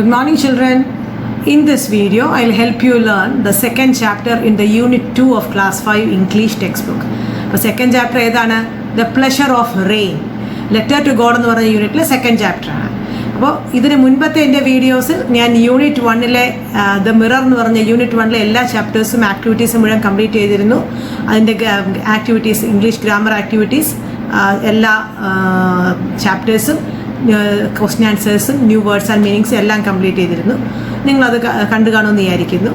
Good morning, children. In this video, I'll help you learn the second chapter in the Unit 2 of Class 5 English textbook. The second chapter is The Pleasure of Rain. Letter to God എന്ന് പറഞ്ഞ യൂണിറ്റിലെ second ചാപ്റ്ററാണ്. അപ്പോൾ ഇതിന് മുൻപത്തെ എൻ്റെ വീഡിയോസിൽ ഞാൻ യൂണിറ്റ് 1-ലെ ദ മിറർ എന്ന് പറഞ്ഞ യൂണിറ്റ് 1-ലെ എല്ലാ ചാപ്റ്റേഴ്സും ആക്ടിവിറ്റീസും മുഴുവൻ കംപ്ലീറ്റ് ചെയ്തിരുന്നു. അതിൻ്റെ ആക്ടിവിറ്റീസ്, ഇംഗ്ലീഷ് ഗ്രാമർ ആക്ടിവിറ്റീസ്, എല്ലാ ചാപ്റ്റേഴ്സും ക്വസ്റ്റ്യൻ ആൻസേഴ്സും ന്യൂ വേർഡ്സ് ആൻഡ് മീനിങ്സും എല്ലാം കംപ്ലീറ്റ് ചെയ്തിരുന്നു. നിങ്ങളത് കണ്ടു കാണുമെന്ന് വിചാരിക്കുന്നു.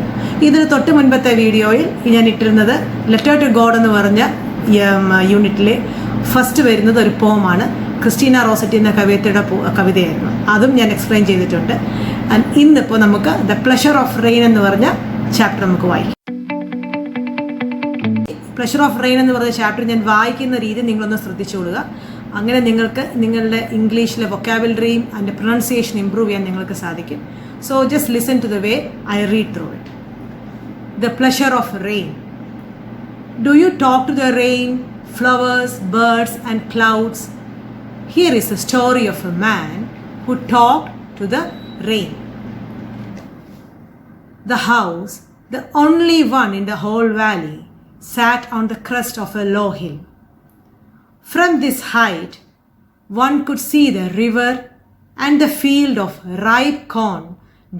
ഇതിന് തൊട്ട് മുൻപത്തെ വീഡിയോയിൽ ഞാൻ ഇട്ടിരുന്നത് ലെറ്റർ ടു ഗോഡ് എന്ന് പറഞ്ഞ യൂണിറ്റിലെ ഫസ്റ്റ് വരുന്നത് ഒരു പോമാണ്. ക്രിസ്റ്റീന റോസറ്റി എന്ന കവിയത്തിയുടെ കവിതയായിരുന്നു. അതും ഞാൻ എക്സ്പ്ലെയിൻ ചെയ്തിട്ടുണ്ട്. ആൻഡ് ഇന്നിപ്പോൾ നമുക്ക് ദ പ്ലഷർ ഓഫ് റെയിൻ എന്ന് പറഞ്ഞ ചാപ്റ്റർ നമുക്ക് വായിക്കാം. പ്ലഷർ ഓഫ് റെയിൻ എന്ന് പറഞ്ഞ ചാപ്റ്റർ ഞാൻ വായിക്കുന്ന രീതി നിങ്ങളൊന്ന് ശ്രദ്ധിച്ചുകൊള്ളുക. അങ്ങനെ നിങ്ങൾക്ക് നിങ്ങളുടെ ഇംഗ്ലീഷിലെ വൊക്കാബുലറിയും അതിൻ്റെ പ്രൊനൗൺസിയേഷൻ ഇംപ്രൂവ് ചെയ്യാൻ നിങ്ങൾക്ക് സാധിക്കും. So just listen to the way I read through it. The pleasure of rain. Do you talk to the rain, flowers, birds and clouds? Here is the story of a man who talked to the rain. The house, the only one in the whole valley, sat on the crest of a low hill. From this height, one could see the river and the field of ripe corn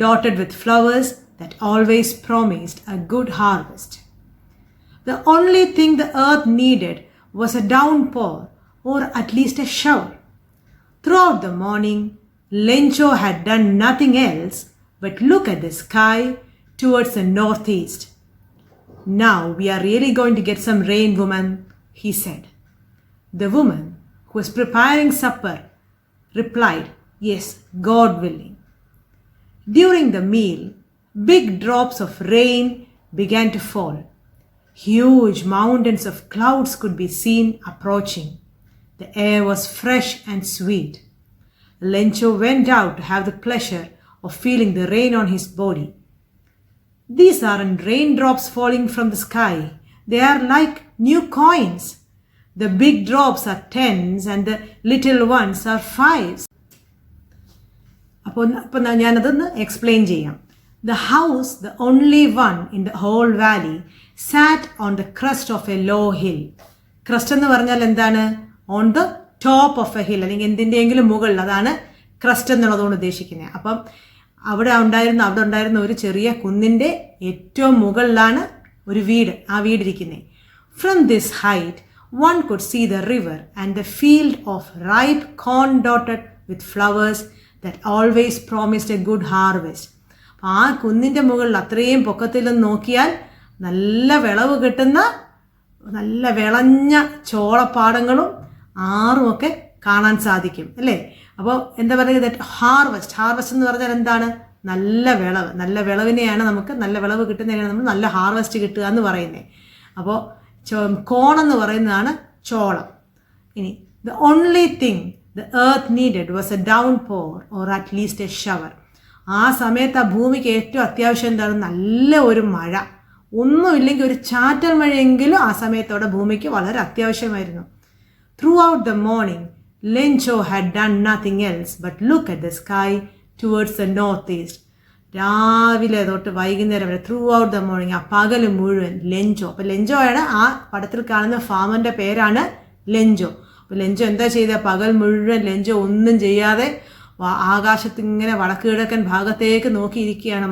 dotted with flowers that always promised a good harvest. The only thing the earth needed was a downpour or at least a shower. Throughout the morning, Lencho had done nothing else but look at the sky towards the northeast. "Now we are really going to get some rain, woman," he said. The woman, who was preparing supper, replied, "Yes, God willing." During the meal, big drops of rain began to fall. Huge mountains of clouds could be seen approaching. The air was fresh and sweet. Lencho went out to have the pleasure of feeling the rain on his body. These aren't raindrops falling from the sky. They are like new coins. The big drops are tens and the little ones are fives. അപ്പോൾ ഞാനതൊന്ന് explain ചെയ്യാം. The house, the only one in the whole valley, sat on the crest of a low hill. Crest എന്ന് പറഞ്ഞാൽ എന്താണ്? On the top of A hill, അല്ലെങ്കിൽ എന്തിൻ്റെയെങ്കിലും മുകളിൽ. അതാണ് crest എന്നുള്ളതുകൊണ്ട് ഉദ്ദേശിക്കുന്നത്. അപ്പം അവിടെ ഉണ്ടായിരുന്ന ഒരു ചെറിയ കുന്നിൻ്റെ ഏറ്റവും മുകളിലാണ് ഒരു വീട്, ആ വീടിരിക്കുന്നത്. From this height one could see the river and the field of ripe corn dotted with flowers that always promised a good harvest. ആ കുന്നിൻ്റെ മുകളിൽ അത്രയും പൊക്കത്തിൽ നോക്കിയാൽ നല്ല വിളവ് കിട്ടുന്ന നല്ല വിളഞ്ഞ ചോളപ്പാടങ്ങളും ആറുമൊക്കെ കാണാൻ സാധിക്കും, അല്ലേ? അപ്പോൾ എന്താ പറയുക, ദാറ്റ് ഹാർവെസ്റ്റ് എന്ന് പറഞ്ഞാൽ എന്താണ്? നല്ല വിളവ്. നല്ല വിളവിനെയാണ് നമുക്ക്, നല്ല വിളവ് കിട്ടുന്നതിനാണ് നമ്മൾ നല്ല ഹാർവെസ്റ്റ് കിട്ടുക എന്ന് പറയുന്നത്. അപ്പോൾ കോണെന്ന് പറയുന്നതാണ് ചോളം. ഇനി the only thing the earth needed was a downpour or at least a shower. ആ സമയത്ത് ആ ഭൂമിക്ക് ഏറ്റവും അത്യാവശ്യം എന്താണ്? നല്ല ഒരു മഴ. ഒന്നുമില്ലെങ്കിൽ ഒരു ചാറ്റൽ മഴയെങ്കിലും ആ സമയത്തോടെ ഭൂമിക്ക് വളരെ അത്യാവശ്യമായിരുന്നു. Throughout the morning Lencho had done nothing else but look at the sky towards the north east. രാവിലെ തൊട്ട് വൈകുന്നേരം വരെ, ത്രൂ ഔട്ട് ദ മോർണിംഗ്, ആ പകൽ മുഴുവൻ ലെൻചോ. അപ്പോൾ ലെൻചോയാണ് ആ പടത്തിൽ കാണുന്ന ഫാമറിൻ്റെ പേരാണ് ലെൻചോ. അപ്പോൾ ലെൻചോ എന്താ ചെയ്തത്? പകൽ മുഴുവൻ ലെൻചോ ഒന്നും ചെയ്യാതെ ആകാശത്ത് ഇങ്ങനെ വടക്ക് കിഴക്കൻ ഭാഗത്തേക്ക് നോക്കിയിരിക്കുകയാണ്.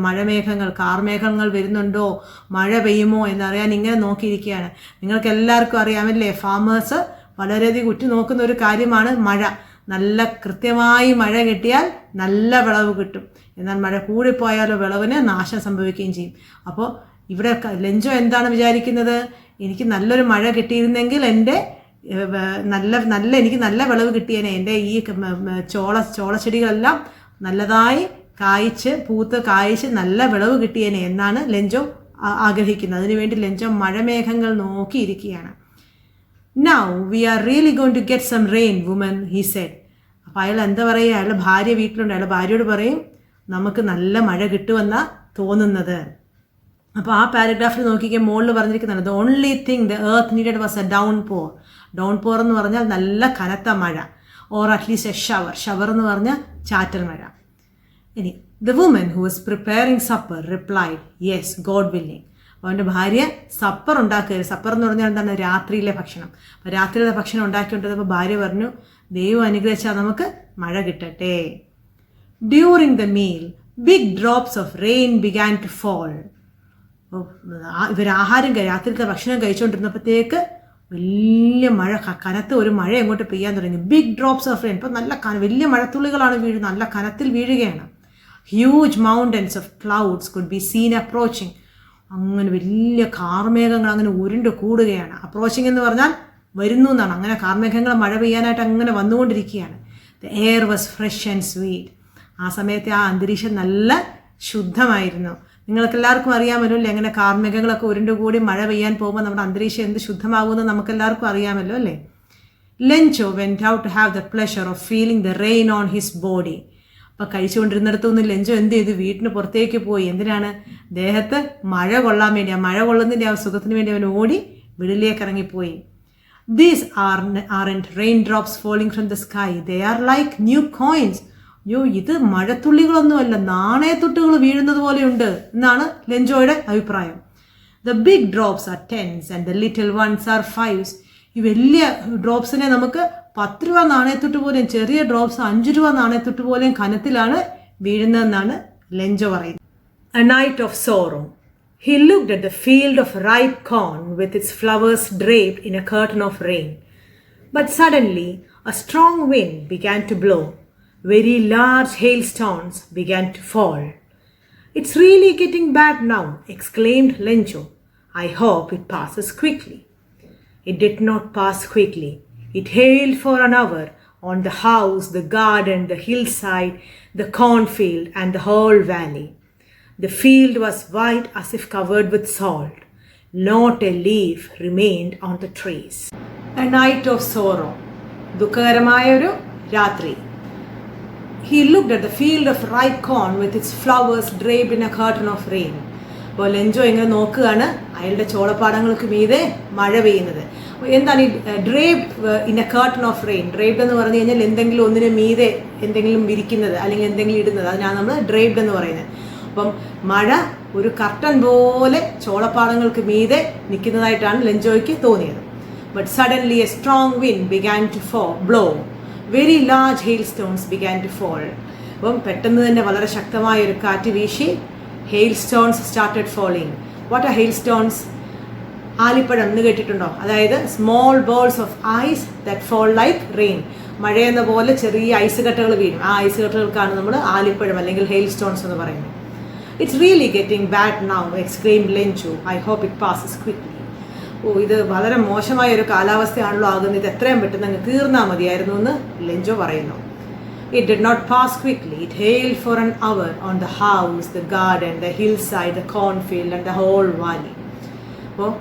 കാർമേഘങ്ങൾ വരുന്നുണ്ടോ, മഴ പെയ്യുമോ എന്നറിയാൻ ഇങ്ങനെ നോക്കിയിരിക്കുകയാണ്. നിങ്ങൾക്ക് എല്ലാവർക്കും അറിയാമല്ലേ, ഫാമേഴ്സ് വളരെയധികം ഉറ്റുനോക്കുന്ന ഒരു കാര്യമാണ് മഴ. നല്ല കൃത്യമായി മഴ കിട്ടിയാൽ നല്ല വിളവ് കിട്ടും. എന്നാൽ മഴ കൂടിപ്പോയാലോ വിളവിന് നാശം സംഭവിക്കുകയും ചെയ്യും. അപ്പോൾ ഇവിടെ ലെൻചോ എന്താണ് വിചാരിക്കുന്നത്? എനിക്ക് നല്ലൊരു മഴ കിട്ടിയിരുന്നെങ്കിൽ എനിക്ക് നല്ല വിളവ് കിട്ടിയേനെ. എൻ്റെ ഈ ചോളച്ചെടികളെല്ലാം നല്ലതായി പൂത്ത് കായ്ച്ച് നല്ല വിളവ് കിട്ടിയേനെ എന്നാണ് ലെൻചോ ആഗ്രഹിക്കുന്നത്. അതിനുവേണ്ടി ലെൻചോ മഴമേഘങ്ങൾ നോക്കിയിരിക്കുകയാണ്. "Now we are really going to get some rain, woman," he said. അപ്പോൾ അയാൾ എന്താ പറയുക? അയാളുടെ ഭാര്യ വീട്ടിലുണ്ട്. അയാളുടെ ഭാര്യയോട് പറയും, നമുക്ക് നല്ല മഴ കിട്ടുമെന്നാണ് തോന്നുന്നത്. അപ്പോൾ ആ പാരഗ്രാഫിൽ നോക്കിക്കാൻ മുകളിൽ പറഞ്ഞിരിക്കുന്നതാണ്, "The only thing the earth needed was a downpour." ഡൗൺപോർ എന്ന് പറഞ്ഞാൽ നല്ല കനത്ത മഴ, ഓർ അറ്റ്ലീസ്റ്റ് എ ഷവർ എന്ന് പറഞ്ഞാൽ ചാറ്റൽ മഴ. ഇനി The woman who was preparing supper replied, "Yes, God willing." അവൻ്റെ ഭാര്യ സപ്പർ ഉണ്ടാക്കുക. സപ്പർ എന്ന് പറഞ്ഞാൽ എന്താണ്? രാത്രിയിലെ ഭക്ഷണം. അപ്പോൾ രാത്രിയിലെ ഭക്ഷണം ഉണ്ടാക്കിക്കൊണ്ടിരുന്നപ്പോൾ ഭാര്യ പറഞ്ഞു, ദൈവം അനുഗ്രഹിച്ചാൽ നമുക്ക് മഴ കിട്ടട്ടെ. During the meal, big drops of rain began to fall. ഇവർ രാത്രിയിലത്തെ ഭക്ഷണം കഴിച്ചുകൊണ്ടിരുന്നപ്പോഴത്തേക്ക് വലിയ മഴ, കനത്ത് ഒരു മഴ അങ്ങോട്ട് പെയ്യാൻ തുടങ്ങി. Big drops of rain. ഇപ്പോൾ നല്ല വലിയ മഴത്തുള്ളികളാണ് വീഴുന്നത്, നല്ല കനത്തിൽ വീഴുകയാണ്. Huge mountains of clouds could be seen approaching. അങ്ങനെ വലിയ കാർമേഘങ്ങൾ അങ്ങനെ ഉരുണ്ട് കൂടുകയാണ്. അപ്രോച്ചിങ് എന്ന് പറഞ്ഞാൽ വരുന്നു എന്നാണ്. അങ്ങനെ കാർമേഘങ്ങൾ മഴ പെയ്യാനായിട്ട് അങ്ങനെ വന്നുകൊണ്ടിരിക്കുകയാണ്. The air was fresh and sweet. ആ സമയത്തെ ആ അന്തരീക്ഷം നല്ല ശുദ്ധമായിരുന്നു. നിങ്ങൾക്ക് എല്ലാവർക്കും അറിയാമല്ലോ അല്ലേ, എങ്ങനെ കാർമേഘങ്ങളൊക്കെ ഉരുണ്ടുകൂടി മഴ പെയ്യാൻ പോകുമ്പോൾ നമ്മുടെ അന്തരീക്ഷം എന്ത് ശുദ്ധമാകുമെന്ന് നമുക്കെല്ലാവർക്കും അറിയാമല്ലോ അല്ലേ. Lencho went out to have the pleasure of feeling the rain on his body. അപ്പോൾ കഴിച്ചുകൊണ്ടിരുന്നിടത്തുനിന്ന് ലെഞ്ചോ എന്ത് ചെയ്തു? വീട്ടിന് പുറത്തേക്ക് പോയി. എന്തിനാണ്? ദേഹത്ത് മഴ കൊള്ളാൻ വേണ്ടി, ആ മഴ കൊള്ളുന്നതിൻ്റെ ആ സുഖത്തിന് വേണ്ടി അവൻ ഓടി വെളിയിലേക്ക് ഇറങ്ങിപ്പോയി. These aren't raindrops falling from the sky. They are like new coins. അയ്യോ, ഇത് മഴത്തുള്ളികളൊന്നുമല്ല, നാണയത്തുട്ടുകൾ വീഴുന്നത് പോലെയുണ്ട് എന്നാണ് ലെഞ്ചോയുടെ അഭിപ്രായം. The big drops are tens and the little ones are fives. ഈ വലിയ ഡ്രോപ്സിനെ നമുക്ക് 10 രൂപ നാണയത്തുട്ട് പോലെയും, ചെറിയ ഡ്രോപ്സ് 5 രൂപ നാണയത്തുട്ട് പോലെയും കനത്തിലാണ് വീഴുന്നതെന്നാണ് ലെഞ്ചോ പറയുന്നത്. A night of sorrow. He looked at the field of ripe corn with its flowers draped in a curtain of rain. But suddenly a strong wind began to blow. Very large hailstones began to fall. "It's really getting bad now," exclaimed Lencho. "I hope it passes quickly." It did not pass quickly. It hailed for an hour on the house, the garden, the hillside, the cornfield, and the whole valley. The field was white as if covered with salt. Not a leaf remained on the trees. A night of sorrow. ദുഃഖകരമായൊരു രാത്രി. He looked at the field of ripe corn with its flowers draped in a curtain of rain. അപ്പോൾ Lencho ഇങ്ങനെ നോക്കുകയാണ്, അയാളുടെ ചോളപ്പാടങ്ങൾക്ക് മീതെ മഴ പെയ്യുന്നത്. എന്താണ് ഈ ഡ്രേപ്ഡ് in A curtain of rain? ഡ്രേപ്ഡ് എന്ന് പറഞ്ഞു കഴിഞ്ഞാൽ എന്തെങ്കിലും ഒന്നിന് മീതെ എന്തെങ്കിലും വിരിക്കുന്നത് അല്ലെങ്കിൽ എന്തെങ്കിലും ഇടുന്നത്, അതിനാണ് നമ്മൾ ഡ്രേപ്ഡ് എന്ന് പറയുന്നത്. അപ്പം മഴ ഒരു കർട്ടൻ പോലെ ചോളപ്പാടങ്ങൾക്ക് മീതെ നിൽക്കുന്നതായിട്ടാണ് ലെഞ്ചോയ്ക്ക് തോന്നിയത്. But suddenly a strong wind began to blow. Very large hailstones began to fall. അപ്പം പെട്ടെന്ന് തന്നെ വളരെ ശക്തമായ ഒരു കാറ്റ് വീശി hailstones started falling. What are hailstones? ആലിപ്പഴം എന്ന് കേട്ടിട്ടുണ്ടോ? അതായത് small balls of ice that fall like rain. മഴയെന്ന പോലെ ചെറിയ ഐസ് കട്ടകൾ വീഴും. ആ ഐസ് കട്ടകൾക്കാണ് നമ്മൾ ആലിപ്പഴം അല്ലെങ്കിൽ ഹെയിൽസ്റ്റോൺസ് എന്ന് പറയുന്നത്. "It's really getting bad now," exclaimed Lencho. "I hope it passes quickly." ഇത് വളരെ മോശമായ ഒരു കാലാവസ്ഥയാണല്ലോ ആകുന്നത്, ഇത് എത്രയും പെട്ടെന്ന് അങ്ങ് തീർന്നാൽ മതിയായിരുന്നു എന്ന് ലെഞ്ചോ പറയുന്നു. It did not pass quickly. It hailed for an hour on the house, the garden, the hillside, the cornfield, and the whole valley. അപ്പോൾ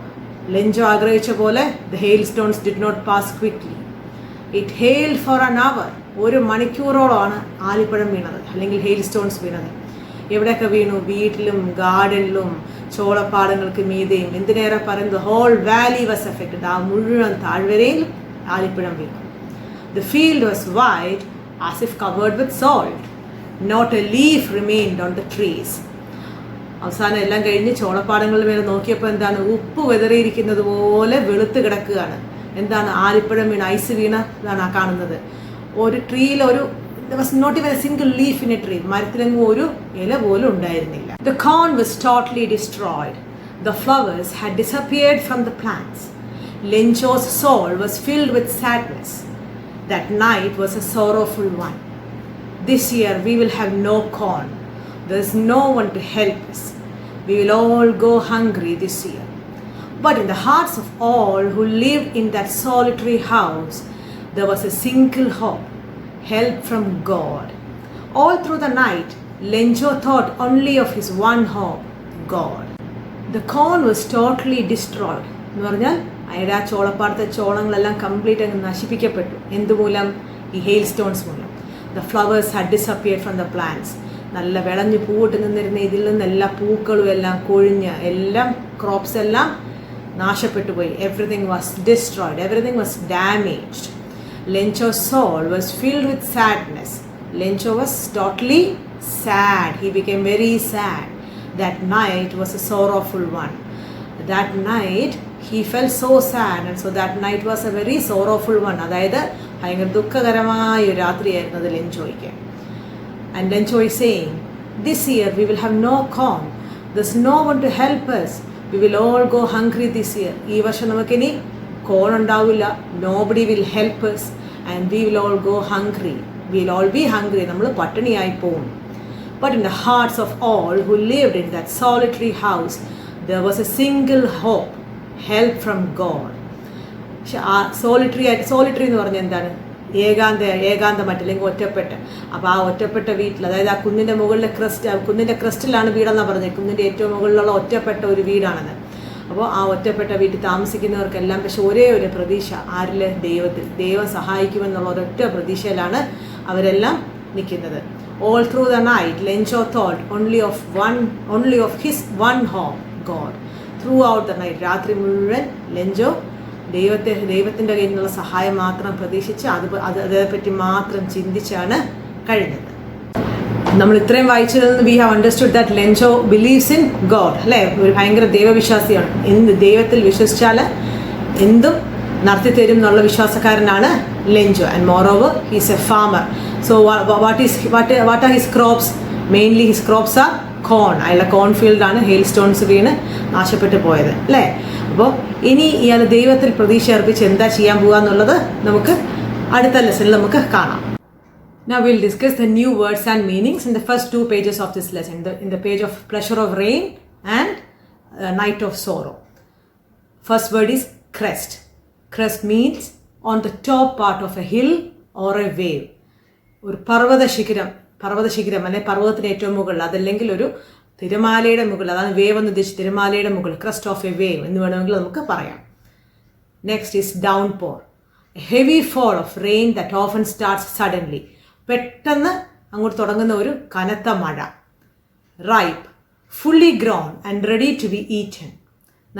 ലെഞ്ചോ ആഗ്രഹിച്ച പോലെ the hailstones did not pass quickly. It hailed for an hour. 1 മണിക്കൂറോളമാണ് ആലിപ്പഴം വീണത് അല്ലെങ്കിൽ ഹെയിൽസ്റ്റോൺസ് വീണത്. എവിടെയൊക്കെ വീണു? വീട്ടിലും ഗാർഡനിലും ചോളപ്പാടങ്ങൾക്ക് മീതെയും. എന്തിനേറെ പറയുന്നത്, ഹോൾ വാലി വാസ് എഫക്റ്റഡ്. ആ മുഴുവൻ താഴ്വരയിൽ ആലിപ്പഴം വീണു. The field was white as if covered with salt. Not a leaf remained on the trees. അവസാനം എല്ലാം കഴിഞ്ഞ് ചോളപ്പാടങ്ങളുടെ മേലെ നോക്കിയപ്പോൾ എന്താണ്? ഉപ്പ് വെതറിയിരിക്കുന്നത് പോലെ വെളുത്ത് കിടക്കുകയാണ്. എന്താണ്? ആലിപ്പഴം വീണ്, ഐസ് വീണ ഇതാണ് ആ കാണുന്നത്. ഒരു ട്രീയിൽ there was not even a single leaf in a tree. മരത്തിലെങ്ങും ഒരു ഇല പോലും ഉണ്ടായിരുന്നില്ല. The corn was totally destroyed. The flowers had disappeared from the plants. Lencho's soul was filled with sadness. That night was a sorrowful one. This year we will have no corn. There is no one to help us. We will all go hungry this year. But in the hearts of all who lived in that solitary house, there was a single hope. Help from God. All through the night, Lencho thought only of his one hope, God. The corn was totally destroyed. എന്ന് പറഞ്ഞാൽ അയാളുടെ ആ ചോളപ്പാടത്തെ ചോളങ്ങളെല്ലാം complete അങ്ങ് നശിപ്പിക്കപ്പെട്ടു. എന്തുമൂലം? ഈ hail stones മൂലം. The flowers had disappeared from the plants. നല്ല വിളഞ്ഞ് പൂവിട്ട് നിന്നിരുന്ന ഇതിൽ നിന്നെല്ലാം പൂക്കളും എല്ലാം കൊഴിഞ്ഞ് എല്ലാം ക്രോപ്സ് എല്ലാം നാശപ്പെട്ടു പോയി. Everything was destroyed. Everything was damaged. Lencho's soul was filled with sadness. Lencho was totally sad. He became very sad. That night was a sorrowful one. That night he felt so sad, and so that night was a very sorrowful one. അതായത് ഭയങ്കര ദുഃഖകരമായ ഒരു രാത്രിയായിരുന്നു അത് ലെൻചോയ്ക്ക്. And Lencho is saying, this year we will have no corn. There's no one to help us. We will all go hungry this year. ഈ വർഷം നമുക്കിനി corn ഉണ്ടാവില്ല. Nobody will help us, and we will all go hungry. We will all be hungry. നമ്മൾ പട്ടിണിയായി പോകും. But in the hearts of all who lived in that solitary house, there was a single hope, help from God. Solitary എന്ന് പറഞ്ഞാൽ എന്താണ്? ഏകാന്തമായിട്ട് അല്ലെങ്കിൽ ഒറ്റപ്പെട്ട. അപ്പോൾ ആ ഒറ്റപ്പെട്ട വീട്ടിൽ, അതായത് ആ കുന്നിൻ്റെ മുകളിലെ കുന്നിൻ്റെ ക്രസ്റ്റിലാണ് വീടെന്നാണ് പറഞ്ഞത്. കുന്നിൻ്റെ ഏറ്റവും മുകളിലുള്ള ഒറ്റപ്പെട്ട ഒരു വീടാണത്. അപ്പോൾ ആ ഒറ്റപ്പെട്ട വീട്ടിൽ താമസിക്കുന്നവർക്കെല്ലാം പക്ഷെ ഒരേ ഒരു പ്രതീക്ഷ, ആരിൽ? ദൈവത്തിൽ. ദൈവം സഹായിക്കുമെന്നുള്ള ഒരൊറ്റ പ്രതീക്ഷയിലാണ് അവരെല്ലാം നിൽക്കുന്നത്. All through the night, Lencho thought only of his one hope, God. Throughout the night, രാത്രി മുഴുവൻ ലെഞ്ചോ ദൈവത്തിൻ്റെ കയ്യിൽ നിന്നുള്ള സഹായം മാത്രം പ്രതീക്ഷിച്ച് അതേപ്പറ്റി മാത്രം ചിന്തിച്ചാണ് കഴിഞ്ഞത്. നമ്മൾ ഇത്രയും വായിച്ചതിൽ നിന്ന് we have understood that Lencho believes in God, അല്ലേ? ഒരു ഭയങ്കര ദൈവവിശ്വാസിയാണ്. ദൈവത്തിൽ വിശ്വസിച്ചാൽ എന്തും നടത്തി തരും എന്നുള്ള വിശ്വാസക്കാരനാണ് Lencho. And moreover he's a farmer. So what are his crops? Mainly his crops are corn. അയാളുടെ കോൺഫീൽഡാണ് ഹെയിൽ സ്റ്റോൺസ് വീണ് നാശപ്പെട്ടു പോയത്, അല്ലേ? അപ്പോൾ ഇനി ഇയാൾ ദൈവത്തിൽ പ്രതീക്ഷ അർപ്പിച്ച് എന്താ ചെയ്യാൻ പോകുക എന്നുള്ളത് നമുക്ക് അടുത്ത ലെസണിൽ നമുക്ക് കാണാം. Now we'll discuss the new words and meanings in the first 2 pages of this lesson, in the page of pleasure of rain and night of sorrow. First word is crest. Crest means on the top part of a hill or a wave. ഒരു പർവ്വതശിഖരം അല്ലെങ്കിൽ പർവ്വതത്തിന് ഏറ്റവും മുകളിൽ, അതല്ലെങ്കിൽ ഒരു തിരമാലയുടെ മുകളിൽ, അതാണ് wave എന്ന് ഉദ്ദേശിച്ച് തിരമാലയുടെ മുകളിൽ, ക്രസ്റ്റ് ഓഫ് എ വേവ് എന്ന് വേണമെങ്കിൽ നമുക്ക് പറയാം. Next is downpour, a heavy fall of rain that often starts suddenly. പെട്ടെന്ന് അങ്ങോട്ട് തുടങ്ങുന്ന ഒരു കനത്ത മഴ. Ripe, fully grown and ready to be eaten.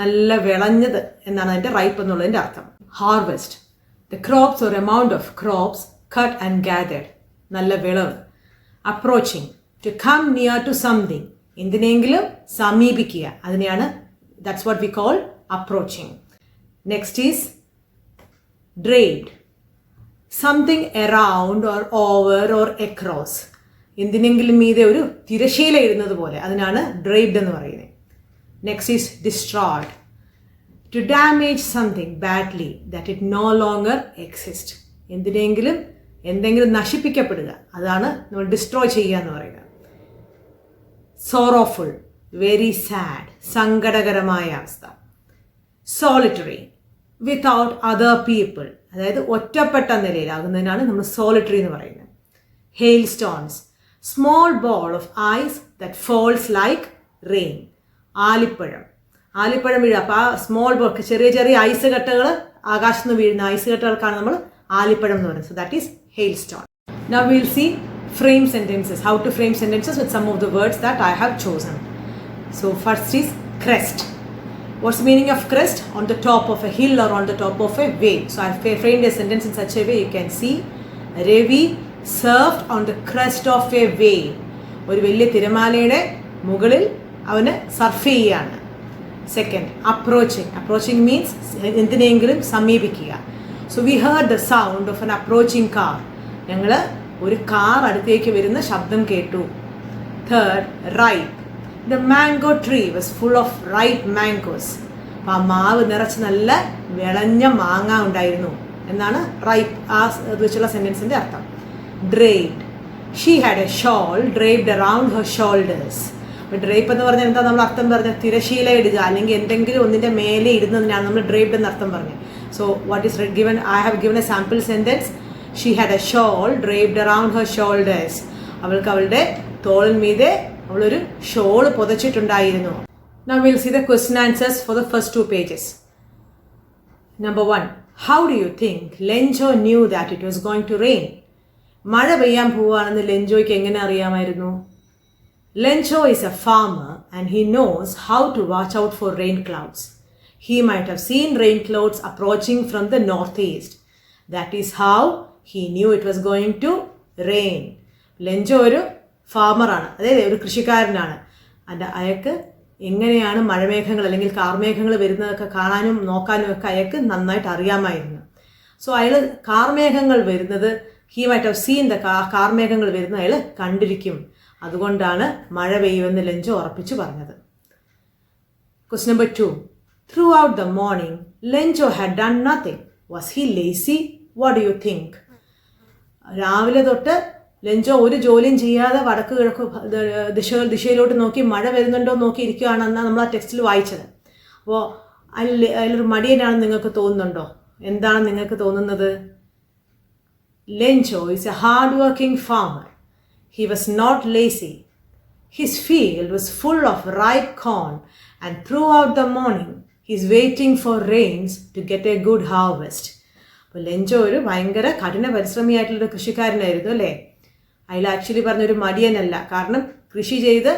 നല്ല വിളഞ്ഞത് എന്നാണ് അതിൻ്റെ റൈപ്പ് എന്നുള്ളതിൻ്റെ അർത്ഥം. Harvest, the crops or amount of crops cut and gathered. നല്ല വിളവ്. Approaching, to come near to something. എന്തിനെങ്കിലും സമീപിക്കുക, അതിനെയാണ് that's what we call approaching. Next is draped, something around or over or across. എന്തിനെങ്കിലും മീതെ ഒരു തിരശീല ഇടുന്നത് പോലെ, അതിനാണ് ഡ്രേപ്ഡ് എന്ന് പറയുന്നത്. Next is destroyed, to damage something badly that it no longer exist. എന്തെങ്കിലും നശിപ്പിക്കപ്പെടുക, അതാണ് നമ്മൾ ഡിസ്ട്രോയ് ചെയ്യുക എന്ന് പറയുന്നത്. സോറോഫുൾ, വെരി സാഡ്, സങ്കടകരമായ അവസ്ഥ. സോളിറ്ററി, വിത്തൗട്ട് അതർ പീപ്പിൾ, അതായത് ഒറ്റപ്പെട്ട നിലയിലാകുന്നതിനാണ് നമ്മൾ സോളിറ്ററി എന്ന് പറയുന്നത്. Hailstones, small ball of ice that falls like rain. ആലിപ്പഴം വീഴുക. അപ്പോൾ ആ സ്മോൾ ബോൾ, ചെറിയ ഐസ് കട്ടകൾ, ആകാശത്ത് നിന്ന് വീഴുന്ന ഐസ് കട്ടകൾക്കാണ് നമ്മൾ ആലിപ്പഴം എന്ന് പറയുന്നത്. So that is hailstone. Now will see frame sentences, how to frame sentences with some of the words that I have chosen. So first is crest. What's the meaning of crest? On the top of a hill or on the top of a wave. So I framed a sentence in such a way. You can see Ravi surfed on the crest of a wave. ഒരു വലിയ തിരമാലയുടെ മുകളിൽ അവന് surf ചെയ്യുകയാണ്. Second, approaching means എന്തിനെങ്കിലും സമീപിക്കുക. So we heard the sound of N approaching car. ഞങ്ങൾ ഒരു car അടുത്തേക്ക് വരുന്ന ശബ്ദം കേട്ടു. Third, ripe, the mango tree was full of ripe mangoes. അപ്പം ആ മാവ് നിറച്ച് നല്ല വിളഞ്ഞ മാങ്ങ ഉണ്ടായിരുന്നു എന്നാണ് റൈപ്പ് ആ വെച്ചുള്ള സെൻറ്റൻസിൻ്റെ അർത്ഥം. ഡ്രേപ്ഡ്, she had A shawl ഡ്രേപ്ഡ് around her shoulders. അപ്പോൾ ഡ്രേപ്പ് എന്ന് പറഞ്ഞാൽ എന്താ നമ്മൾ അർത്ഥം പറഞ്ഞത്? തിരശീല ഇടുക, അല്ലെങ്കിൽ എന്തെങ്കിലും ഒന്നിൻ്റെ മേലെ ഇടുന്നതിനാണ് നമ്മൾ ഡ്രേപ്ഡ് എന്ന് അർത്ഥം പറഞ്ഞത്. So what is given? I have given A sample sentence. She had a shawl draped around her shoulders. അവൾക്ക് അവളുടെ തോളിന്മീതെ അവളൊരു shawl പുതച്ചിട്ടുണ്ടായിരുന്നു. Now we'll see the question answers for the first 2 pages. Number 1, how do you think Lencho knew that it was going to rain? മഴ പെയ്യാൻ പോവുകയാണെന്ന് ലെഞ്ചോയ്ക്ക് എങ്ങനെ അറിയാമായിരുന്നു? Lencho is a farmer and he knows how to watch out for rain clouds. He might have seen rain clouds approaching from the northeast. That is how he knew it was going to rain. Lencho ഒരു ഫാമറാണ്, അതായത് ഒരു കൃഷിക്കാരനാണ്. അയാൾക്ക് എങ്ങനെയാണ് മഴമേഘങ്ങൾ അല്ലെങ്കിൽ കാർമേഘങ്ങൾ വരുന്നതൊക്കെ കാണാനും നോക്കാനും ഒക്കെ അയാൾക്ക് നന്നായിട്ട് അറിയാമായിരുന്നു. സോ അയാൾ കാർമേഘങ്ങൾ വരുന്നത്, he might have seen the കാർമേഘങ്ങൾ വരുന്നത് അയാൾ കണ്ടിരിക്കും. അതുകൊണ്ടാണ് മഴ പെയ്യുമെന്ന് ലെഞ്ചോ ഉറപ്പിച്ചു പറഞ്ഞത്. Question number 2. Throughout the morning, Lenjo had done nothing. Was he lazy? What do you think? രാവിലെ തൊട്ട് ലെഞ്ചോ ഒരു ജോലിയും ചെയ്യാതെ വടക്ക് കിഴക്ക് ദിശയിലോട്ട് നോക്കി മഴ വരുന്നുണ്ടോ നോക്കി ഇരിക്കുകയാണെന്നാണ് നമ്മൾ ആ ടെക്സ്റ്റിൽ വായിച്ചത്. അപ്പോൾ അതിലൊരു മടിയനാണെന്ന് നിങ്ങൾക്ക് തോന്നുന്നുണ്ടോ? എന്താണ് നിങ്ങൾക്ക് തോന്നുന്നത്? Lenjo is a hard-working farmer. He was not lazy. His field was full of ripe corn, and throughout the morning he is waiting for rains to get a good harvest. അപ്പോൾ ലെഞ്ചോ ഒരു ഭയങ്കര കഠിന പരിശ്രമിയായിട്ടുള്ളൊരു കൃഷിക്കാരനായിരുന്നു അല്ലേ? അതിൽ actually പറഞ്ഞൊരു മടിയനല്ല. കാരണം കൃഷി ചെയ്ത്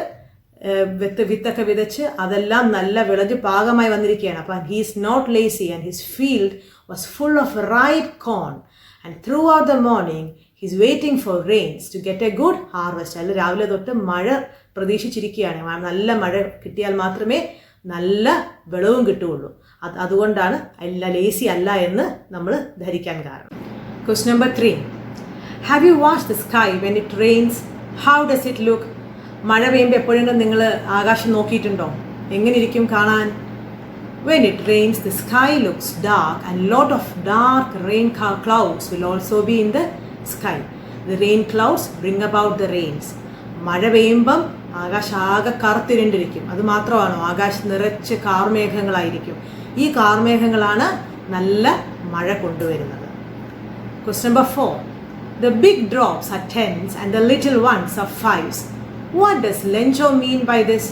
വിത്തൊക്കെ വിതച്ച് അതെല്ലാം നല്ല വിളഞ്ഞ് പാകമായി വന്നിരിക്കുകയാണ്. അപ്പം he is not lazy and his field was full of ripe corn and throughout the morning he is waiting for rains to get a good harvest. അതിൽ രാവിലെ തൊട്ട് മഴ പ്രതീക്ഷിച്ചിരിക്കുകയാണ്. നല്ല മഴ കിട്ടിയാൽ മാത്രമേ നല്ല വിളവും കിട്ടുകയുള്ളൂ. അതുകൊണ്ടാണ് അല്ല ലേസി അല്ല എന്ന് നമ്മൾ ധരിക്കാൻ കാരണം. Question number 3. Have you watched the sky when it rains? How does it look? മഴ പെയ്യുമ്പോൾ എപ്പോഴെങ്കിലും നിങ്ങൾ ആകാശം നോക്കിയിട്ടുണ്ടോ? എങ്ങനെ ഇരിക്കും കാണാൻ? When it rains, the sky looks dark and lot of dark rain clouds will also be in the sky. The rain clouds bring about the rains. മഴ പെയ്യുമ്പം ആകാശം ആകെ കറുത്തിരണ്ടിരിക്കും. അത് മാത്രമാണോ? ആകാശം നിറച്ച് കാർമേഘങ്ങളായിരിക്കും. ഈ കാർമേഘങ്ങളാണ് നല്ല മഴ കൊണ്ടുവരുന്നത്. Question number 4. The big drops are tens and the little ones are fives. What does Lenjo mean by this?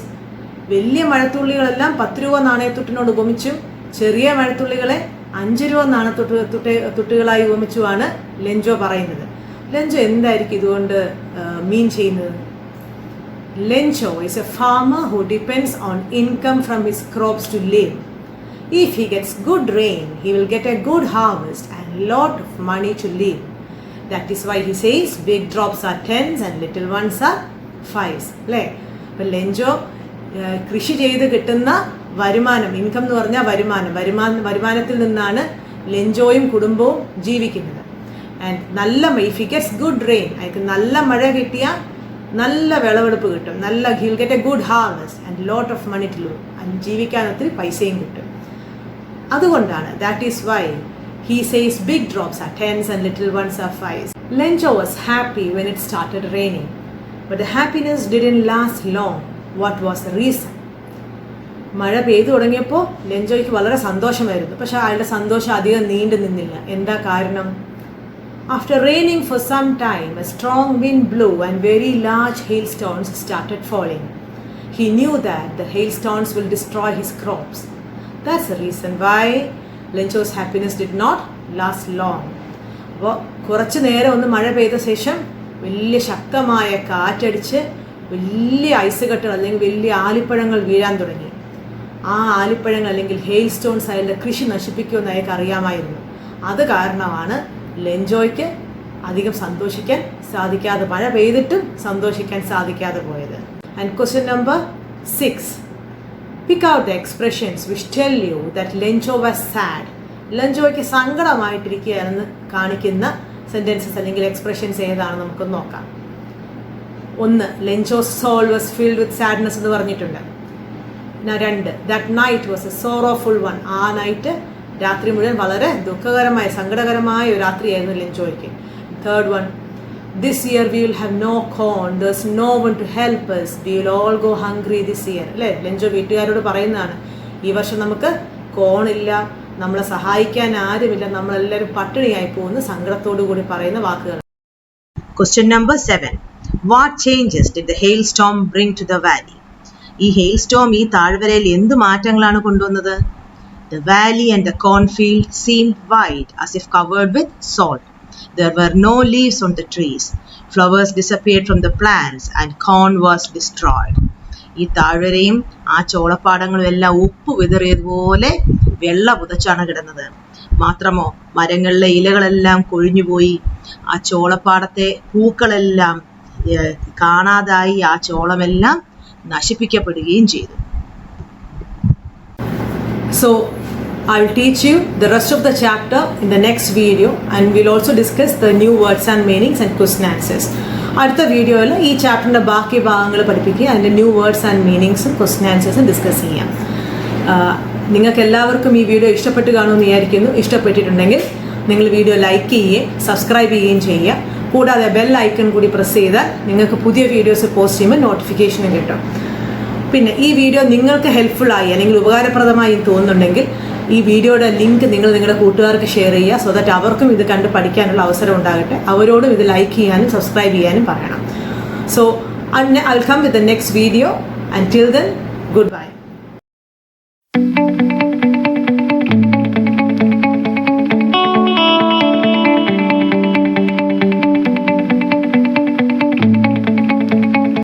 വലിയ മഴത്തുള്ളികളെല്ലാം 10 രൂപ നാണയത്തുട്ടിനോട് ഉപമിച്ചും ചെറിയ മഴത്തുള്ളികളെ 5 രൂപ നാണയത്തുട്ടുകളായി ഉപമിച്ചുമാണ് ലെഞ്ചോ പറയുന്നത്. ലെഞ്ചോ എന്തായിരിക്കും ഇതുകൊണ്ട് മീൻ ചെയ്യുന്നത്? Lenjo is a farmer who depends on income from his crops to live. If he gets good rain, he will get a good harvest and lot of money to live. That is why he says big drops are tens and little ones are fives. അല്ലേ? അപ്പോൾ Lencho കൃഷി ചെയ്ത് കിട്ടുന്ന വരുമാനം, income എന്ന് പറഞ്ഞാൽ വരുമാനത്തിൽ നിന്നാണ് ലെഞ്ചോയും കുടുംബവും ജീവിക്കുന്നത്. ആൻഡ് നല്ല if he gets good rain, അയാൾക്ക് നല്ല മഴ കിട്ടിയാൽ നല്ല വിളവെടുപ്പ് കിട്ടും. He'll get a good harvest and lot of money to live. ജീവിക്കാൻ ഒത്തിരി പൈസയും കിട്ടും. അതുകൊണ്ടാണ് that is why he says big drops are tens and little ones are fives. Lenjo was happy when it started raining, but the happiness didn't last long. What was the reason? മഴ പെയ്തു തുടങ്ങിയപ്പോൾ ലെഞ്ചോയ്ക്ക് വളരെ സന്തോഷമായിരുന്നു. പക്ഷെ അയാളുടെ സന്തോഷം അധികം നീണ്ടു നിന്നില്ല. എന്താ കാരണം? After raining for some time, a strong wind blew and very large hailstones started falling. He knew that the hailstones will destroy his crops. That's the reason why Lenjo's happiness did not last long. അപ്പോൾ കുറച്ച് നേരം ഒന്ന് മഴ പെയ്ത ശേഷം വലിയ ശക്തമായ കാറ്റടിച്ച് വലിയ ഐസ് കട്ടകൾ അല്ലെങ്കിൽ വലിയ ആലിപ്പഴങ്ങൾ വീഴാൻ തുടങ്ങി. ആ ആലിപ്പഴങ്ങൾ അല്ലെങ്കിൽ ഹെയിൽ സ്റ്റോൺസ് അയാളുടെ കൃഷി നശിപ്പിക്കുമെന്ന് അയാൾക്ക് അറിയാമായിരുന്നു. അത് കാരണമാണ് ലെഞ്ചോയ്ക്ക് അധികം സന്തോഷിക്കാൻ സാധിക്കാതെ, മഴ പെയ്തിട്ടും സന്തോഷിക്കാൻ സാധിക്കാതെ പോയത്. And question number 6. Pick out the expressions which tell you that Lenjo was sad. ലെഞ്ചോയ്ക്ക് സങ്കടമായിട്ടിരിക്കുകയാണെന്ന് കാണിക്കുന്ന സെൻറ്റൻസസ് അല്ലെങ്കിൽ എക്സ്പ്രഷൻസ് ഏതാണെന്ന് നമുക്ക് നോക്കാം. 1. Lenjo's soul was filled with sadness എന്ന് പറഞ്ഞിട്ടുണ്ട്. 2. That night was a sorrowful one. ആ നൈറ്റ് രാത്രി മുഴുവൻ വളരെ ദുഃഖകരമായ സങ്കടകരമായ ഒരു രാത്രിയായിരുന്നു ലെഞ്ചോയ്ക്ക്. 3rd one, this year we will have no corn, there's no one to help us, we will all go hungry this year. അല്ലേ? ലെഞ്ചോ വീട്ടുകാരോട് പറയുന്നതാണ്, ഈ വർഷം നമുക്ക് കോണില്ല, നമ്മളെ സഹായിക്കാൻ ആരുമില്ല, നമ്മളെല്ലാവരും പട്ടിണിയായി പോകുന്ന സങ്കടത്തോടു കൂടി പറയുന്ന വാക്കുകൾ. Question number 7. What changes did the hailstorm bring to the valley? ഈ hailstorm ഈ താഴ്വരയിൽ എന്ത് മാറ്റങ്ങളാണ് കൊണ്ടുവന്നത്? The valley and the cornfield seemed white as if covered with salt. There were no leaves on the trees. Flowers disappeared from the plants and corn was destroyed. ഈ താഴ്വരയും ആ ചോളപ്പാടങ്ങളും എല്ലാം ഉപ്പ് വിതറിയതുപോലെ വെള്ള പുതച്ചാണ് കിടന്നത്. മാത്രമോ മരങ്ങളിലെ ഇലകളെല്ലാം കൊഴിഞ്ഞുപോയി. ആ ചോളപ്പാടത്തെ പൂക്കളെല്ലാം കാണാതായി, ആ ചോളമെല്ലാം നശിപ്പിക്കപ്പെടുകയും ചെയ്തു. So I will teach you the rest of the chapter in the next video, and we'll also discuss the new words and meanings and question answers. അടുത്ത വീഡിയോയിൽ ഈ ചാപ്റ്ററിൻ്റെ ബാക്കി ഭാഗങ്ങൾ പഠിപ്പിക്കുക, അതിൻ്റെ ന്യൂ വേർഡ്സ് ആൻഡ് മീനിങ്സും ക്വസ്റ്റ്യൻ ആൻസേഴ്സും ഡിസ്കസ് ചെയ്യാം. നിങ്ങൾക്ക് എല്ലാവർക്കും ഈ വീഡിയോ ഇഷ്ടപ്പെട്ട് കാണുമെന്ന് വിചാരിക്കുന്നു. ഇഷ്ടപ്പെട്ടിട്ടുണ്ടെങ്കിൽ നിങ്ങൾ വീഡിയോ ലൈക്ക് ചെയ്യുകയും സബ്സ്ക്രൈബ് ചെയ്യുകയും ചെയ്യുക. കൂടാതെ ബെൽ ഐക്കൺ കൂടി പ്രസ് ചെയ്താൽ നിങ്ങൾക്ക് പുതിയ വീഡിയോസ് പോസ്റ്റ് ചെയ്യുമ്പോൾ നോട്ടിഫിക്കേഷനും കിട്ടും. പിന്നെ ഈ വീഡിയോ നിങ്ങൾക്ക് ഹെൽപ്ഫുള്ളായി അല്ലെങ്കിൽ ഉപകാരപ്രദമായി തോന്നുന്നുണ്ടെങ്കിൽ ഈ വീഡിയോയുടെ ലിങ്ക് നിങ്ങൾ നിങ്ങളുടെ കൂട്ടുകാർക്ക് ഷെയർ ചെയ്യുക. സോ ദാറ്റ് അവർക്കും ഇത് കണ്ട് പഠിക്കാനുള്ള അവസരം ഉണ്ടാകട്ടെ. അവരോടും ഇത് ലൈക്ക് ചെയ്യാനും സബ്സ്ക്രൈബ് ചെയ്യാനും പറയണം. So I will come with the next video. Until then,